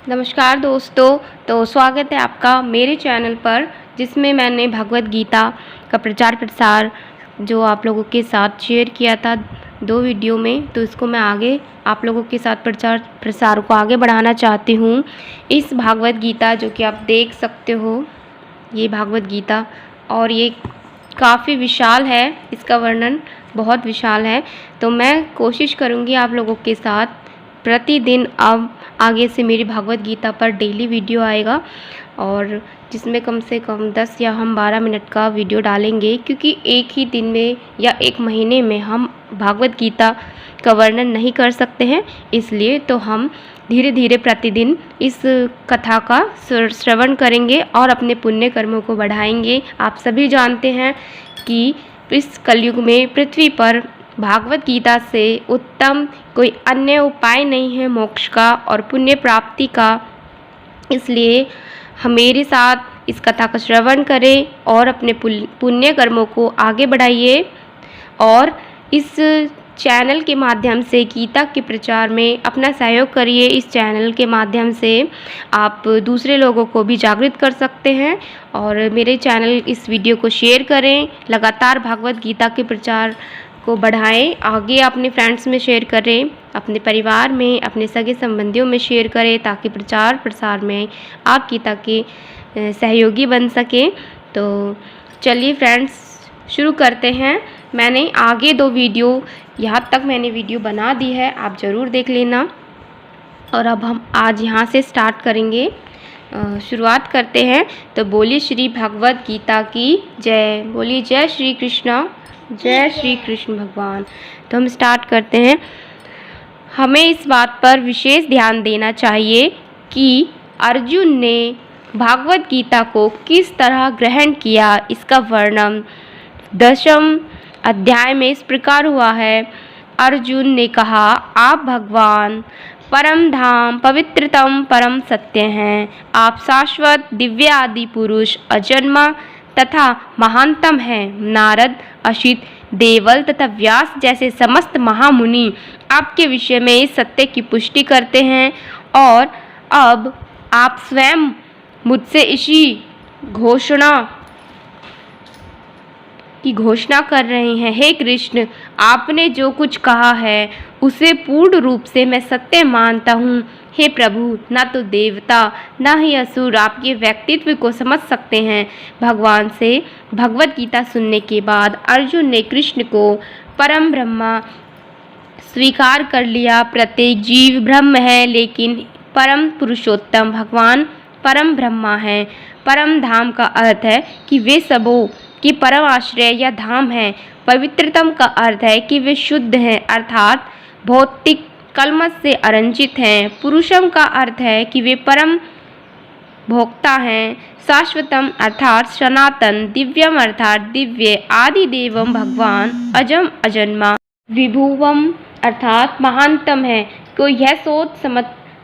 नमस्कार दोस्तों। तो स्वागत है आपका मेरे चैनल पर, जिसमें मैंने भगवत गीता का प्रचार प्रसार जो आप लोगों के साथ शेयर किया था 2 वीडियो में, तो इसको मैं आगे आप लोगों के साथ प्रचार प्रसार को आगे बढ़ाना चाहती हूँ। इस भागवत गीता जो कि आप देख सकते हो, ये भागवत गीता, और ये काफ़ी विशाल है, इसका वर्णन बहुत विशाल है। तो मैं कोशिश करूँगी आप लोगों के साथ प्रतिदिन, अब आगे से मेरी भागवत गीता पर डेली वीडियो आएगा, और जिसमें कम से कम 10 या हम 12 मिनट का वीडियो डालेंगे, क्योंकि एक ही दिन में या एक महीने में हम भागवत गीता का वर्णन नहीं कर सकते हैं। इसलिए तो हम धीरे धीरे प्रतिदिन इस कथा का श्रवण करेंगे और अपने पुण्य कर्मों को बढ़ाएंगे। आप सभी जानते हैं कि इस कलयुग में पृथ्वी पर भागवत गीता से उत्तम कोई अन्य उपाय नहीं है मोक्ष का और पुण्य प्राप्ति का। इसलिए हम मेरे साथ इस कथा का श्रवण करें और अपने पुण्य कर्मों को आगे बढ़ाइए, और इस चैनल के माध्यम से गीता के प्रचार में अपना सहयोग करिए। इस चैनल के माध्यम से आप दूसरे लोगों को भी जागृत कर सकते हैं, और मेरे चैनल इस वीडियो को शेयर करें। लगातार भागवत गीता के प्रचार को बढ़ाएं, आगे अपने फ्रेंड्स में शेयर करें, अपने परिवार में, अपने सगे संबंधियों में शेयर करें, ताकि प्रचार प्रसार में आप गीता के सहयोगी बन सकें। तो चलिए फ्रेंड्स, शुरू करते हैं। मैंने आगे 2 वीडियो, यहाँ तक मैंने वीडियो बना दी है, आप ज़रूर देख लेना। और अब हम आज यहाँ से स्टार्ट करेंगे, शुरुआत करते हैं। तो बोलिए श्री भगवत गीता की जय, बोलिए जय श्री कृष्ण, जय श्री कृष्ण भगवान। तो हम स्टार्ट करते हैं। हमें इस बात पर विशेष ध्यान देना चाहिए कि अर्जुन ने भागवत गीता को किस तरह ग्रहण किया। इसका वर्णन 10वें अध्याय में इस प्रकार हुआ है। अर्जुन ने कहा, आप भगवान परम धाम पवित्रतम परम सत्य हैं। आप शाश्वत दिव्य आदि पुरुष, अजन्मा तथा महानतम हैं। नारद, अशित, देवल तथा व्यास जैसे समस्त महामुनि आपके विषय में इस सत्य की पुष्टि करते हैं, और अब आप स्वयं मुझसे इसी घोषणा कर रहे हैं। हे कृष्ण, आपने जो कुछ कहा है उसे पूर्ण रूप से मैं सत्य मानता हूँ। हे प्रभु, न तो देवता न ही असुर आपके व्यक्तित्व को समझ सकते हैं। भगवान से भगवत गीता सुनने के बाद अर्जुन ने कृष्ण को परम ब्रह्मा स्वीकार कर लिया। प्रत्येक जीव ब्रह्म है, लेकिन परम पुरुषोत्तम भगवान परम ब्रह्मा है। परम धाम का अर्थ है कि वे सबों की परम आश्रय या धाम है। पवित्रतम का अर्थ है कि वे शुद्ध हैं, अर्थात भौतिक कलमश से अरंजित हैं। पुरुषम का अर्थ है कि वे परम भोक्ता हैं। शाश्वतम अर्थात सनातन, दिव्यम अर्थात दिव्य, आदि देवम भगवान अजम अजन्मा, विभुवम अर्थात महानतम है। कोई यह सोच समझ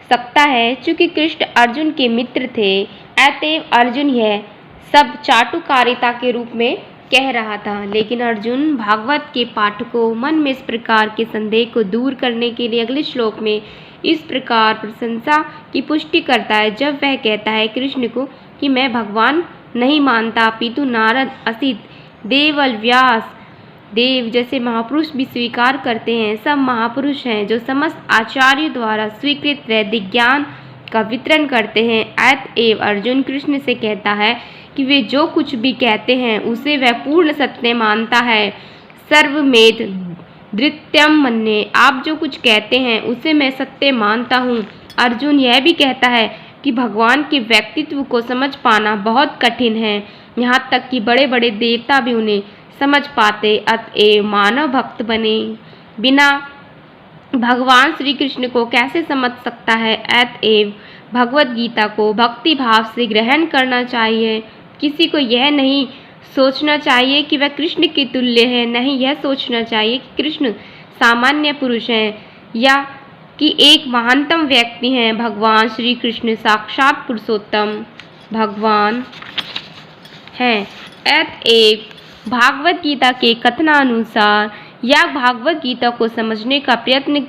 सकता है, चूँकि कृष्ण अर्जुन के मित्र थे, अतएव अर्जुन यह सब चाटुकारिता के रूप में कह रहा था। लेकिन अर्जुन भागवत के पाठकों मन में इस प्रकार के संदेह को दूर करने के लिए अगले श्लोक में इस प्रकार प्रशंसा की पुष्टि करता है, जब वह कहता है कृष्ण को कि मैं भगवान नहीं मानता, अपितु नारद, असित, देवल, व्यास, देव जैसे महापुरुष भी स्वीकार करते हैं। सब महापुरुष हैं जो समस्त आचार्यों द्वारा स्वीकृत वैदिक ज्ञान का वितरण करते हैं। अतएव अर्जुन कृष्ण से कहता है कि वे जो कुछ भी कहते हैं उसे वह पूर्ण सत्य मानता है। सर्वमेध धृत्यम मन्ये, आप जो कुछ कहते हैं उसे मैं सत्य मानता हूँ। अर्जुन यह भी कहता है कि भगवान के व्यक्तित्व को समझ पाना बहुत कठिन है, यहाँ तक कि बड़े बड़े देवता भी उन्हें समझ पाते। अतएव मानव भक्त बने बिना भगवान श्री कृष्ण को कैसे समझ सकता है। अतएव भगवत गीता को भक्ति भाव से ग्रहण करना चाहिए। किसी को यह नहीं सोचना चाहिए कि वह कृष्ण के तुल्य है, नहीं यह सोचना चाहिए कि कृष्ण सामान्य पुरुष हैं या कि एक महानतम व्यक्ति हैं। भगवान श्री कृष्ण साक्षात पुरुषोत्तम भगवान हैं। अतएव भागवत गीता के कथनानुसार या भागवत गीता को समझने का प्रयत्न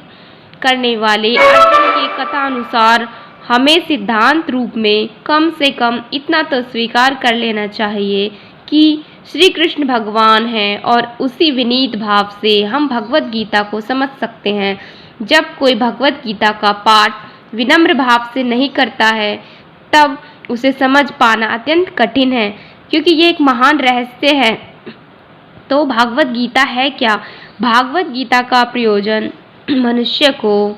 करने वाले अर्जुन के कथानुसार हमें सिद्धांत रूप में कम से कम इतना तो स्वीकार कर लेना चाहिए कि श्री कृष्ण भगवान हैं और उसी विनीत भाव से हम भगवत गीता को समझ सकते हैं। जब कोई भगवत गीता का पाठ विनम्र भाव से नहीं करता है तब उसे समझ पाना अत्यंत कठिन है, क्योंकि ये एक महान रहस्य है। तो भागवत गीता है क्या? भागवत गीता का प्रयोजन मनुष्य को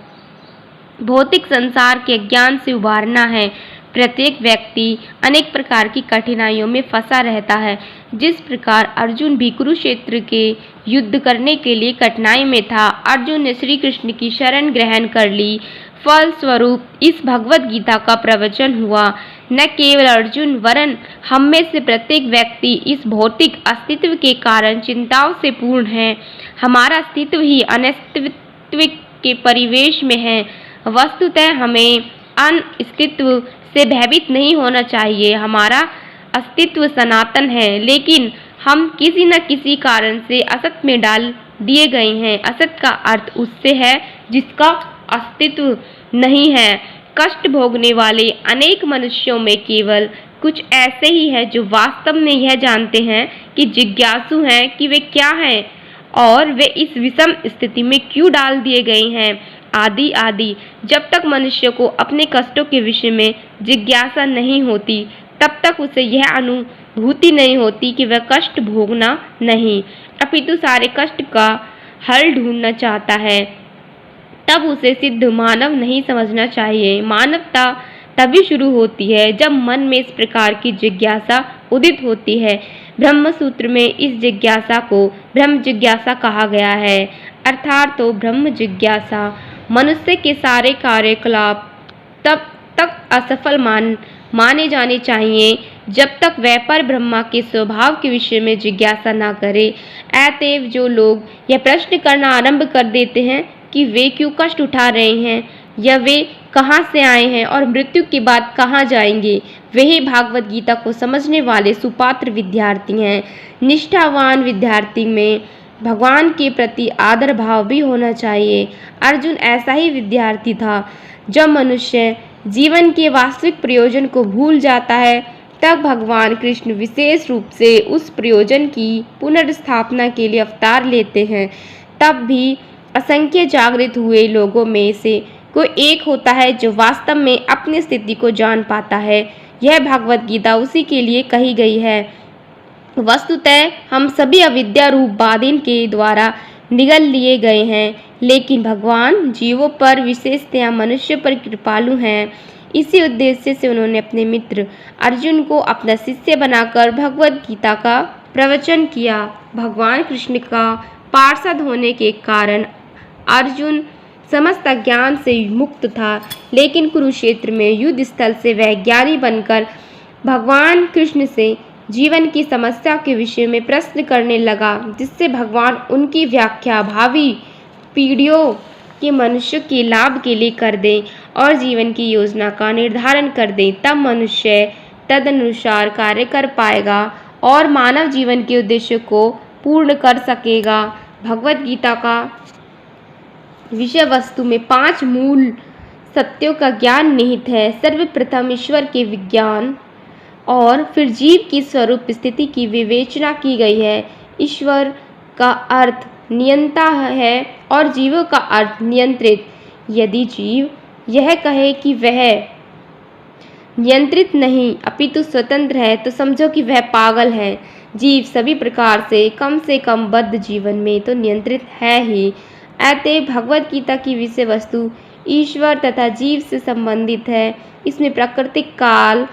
भौतिक संसार के ज्ञान से उबारना है। प्रत्येक व्यक्ति अनेक प्रकार की कठिनाइयों में फंसा रहता है। जिस प्रकार अर्जुन भी कुरुक्षेत्र के युद्ध करने के लिए कठिनाई में था, अर्जुन ने श्री कृष्ण की शरण ग्रहण कर ली। फलस्वरूप इस भगवत गीता का प्रवचन हुआ। न केवल अर्जुन वरन हम में से प्रत्येक व्यक्ति इस भौतिक अस्तित्व के कारण चिंताओं से पूर्ण है। हमारा अस्तित्व ही अनस्तित्व के परिवेश में है। वस्तुतः हमें अस्तित्व से भयभीत नहीं होना चाहिए। हमारा अस्तित्व सनातन है, लेकिन हम किसी न किसी कारण से असत में डाल दिए गए हैं। असत का अर्थ उससे है जिसका अस्तित्व नहीं है। कष्ट भोगने वाले अनेक मनुष्यों में केवल कुछ ऐसे ही हैं जो वास्तव में यह जानते हैं कि जिज्ञासु हैं कि वे क्या हैं और वे इस विषम स्थिति में क्यों डाल दिए गए हैं। आदि आदि जब तक मनुष्य को अपने कष्टों के विषय में जिज्ञासा नहीं होती, तब तक उसे यह अनुभूति नहीं होती कि वह कष्ट भोगना नहीं, अपितु सारे कष्ट का हल ढूंढना चाहता है। तब उसे सिद्ध मानव नहीं समझना चाहिए। मानवता तभी शुरू होती है जब मन में इस प्रकार की जिज्ञासा उदित होती है। ब्रह्म सूत्र में इस जिज्ञासा को ब्रह्म जिज्ञासा कहा गया है। अर्थात तो ब्रह्म जिज्ञासा मनुष्य के सारे कार्यकलाप तब तक असफल माने जाने चाहिए जब तक वह पर ब्रह्मा के स्वभाव के विषय में जिज्ञासा न करे। अतएव जो लोग यह प्रश्न करना आरंभ कर देते हैं कि वे क्यों कष्ट उठा रहे हैं या वे कहाँ से आए हैं और मृत्यु के बाद कहाँ जाएंगे, वही भागवत गीता को समझने वाले सुपात्र विद्यार्थी हैं। निष्ठावान विद्यार्थी में भगवान के प्रति आदर भाव भी होना चाहिए। अर्जुन ऐसा ही विद्यार्थी था। जब मनुष्य जीवन के वास्तविक प्रयोजन को भूल जाता है, तब भगवान कृष्ण विशेष रूप से उस प्रयोजन की पुनर्स्थापना के लिए अवतार लेते हैं। तब भी असंख्य जागृत हुए लोगों में से कोई एक होता है जो वास्तव में अपनी स्थिति को जान पाता है। यह भागवत गीता उसी के लिए कही गई है। वस्तुतः हम सभी अविद्या रूप बाधिन के द्वारा निगल लिए गए हैं, लेकिन भगवान जीवों पर विशेषतया मनुष्य पर कृपालु हैं। इसी उद्देश्य से उन्होंने अपने मित्र अर्जुन को अपना शिष्य बनाकर भगवत गीता का प्रवचन किया। भगवान कृष्ण का पार्षद होने के कारण अर्जुन समस्त ज्ञान से मुक्त था, लेकिन कुरुक्षेत्र में युद्ध स्थल से वह ज्ञानी बनकर भगवान कृष्ण से जीवन की समस्या के विषय में प्रश्न करने लगा, जिससे भगवान उनकी व्याख्या भावी पीढ़ियों के मनुष्य के लाभ के लिए कर दें और जीवन की योजना का निर्धारण कर दें। तब मनुष्य तदनुसार कार्य कर पाएगा और मानव जीवन के उद्देश्य को पूर्ण कर सकेगा। भगवत गीता का विषय वस्तु में 5 मूल सत्यों का ज्ञान निहित है। सर्वप्रथम ईश्वर के विज्ञान और फिर जीव की स्वरूप स्थिति की विवेचना की गई है। ईश्वर का अर्थ नियंता है और जीवों का अर्थ नियंत्रित। यदि जीव यह कहे कि वह नियंत्रित नहीं अपितु स्वतंत्र है, तो समझो कि वह पागल है। जीव सभी प्रकार से कम बद्ध जीवन में तो नियंत्रित है ही। अतः भगवत गीता की विषय वस्तु ईश्वर तथा जीव से संबंधित है। इसमें प्राकृतिक काल,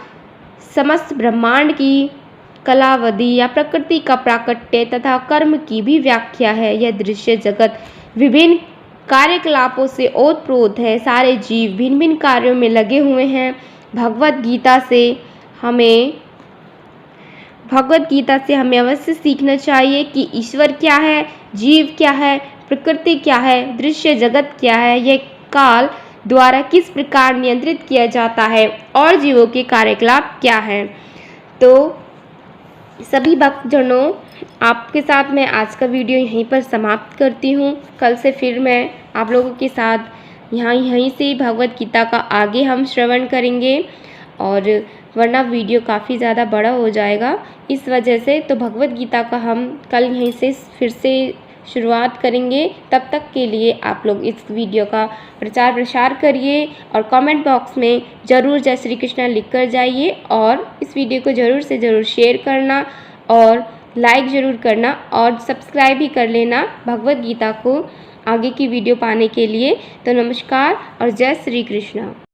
समस्त ब्रह्मांड की कलावधि या प्रकृति का प्राकट्य तथा कर्म की भी व्याख्या है। यह दृश्य जगत विभिन्न कार्यकलापों से ओतप्रोत है। सारे जीव भिन्न भिन्न कार्यों में लगे हुए हैं। भगवत गीता से हमें अवश्य सीखना चाहिए कि ईश्वर क्या है, जीव क्या है, प्रकृति क्या है, दृश्य जगत क्या है, यह काल द्वारा किस प्रकार नियंत्रित किया जाता है और जीवों के कार्यकलाप क्या हैं। तो सभी भक्तजनों, आपके साथ मैं आज का वीडियो यहीं पर समाप्त करती हूँ। कल से फिर मैं आप लोगों के साथ यहाँ यहीं से भगवत गीता का आगे हम श्रवण करेंगे, और वरना वीडियो काफ़ी ज़्यादा बड़ा हो जाएगा इस वजह से। तो भगवत गीता का हम कल यहीं से फिर से शुरुआत करेंगे। तब तक के लिए आप लोग इस वीडियो का प्रचार प्रसार करिए और कमेंट बॉक्स में ज़रूर जय श्री कृष्ण लिख कर जाइए, और इस वीडियो को ज़रूर से ज़रूर शेयर करना और लाइक ज़रूर करना और सब्सक्राइब भी कर लेना भगवत गीता को आगे की वीडियो पाने के लिए। तो नमस्कार और जय श्री कृष्ण।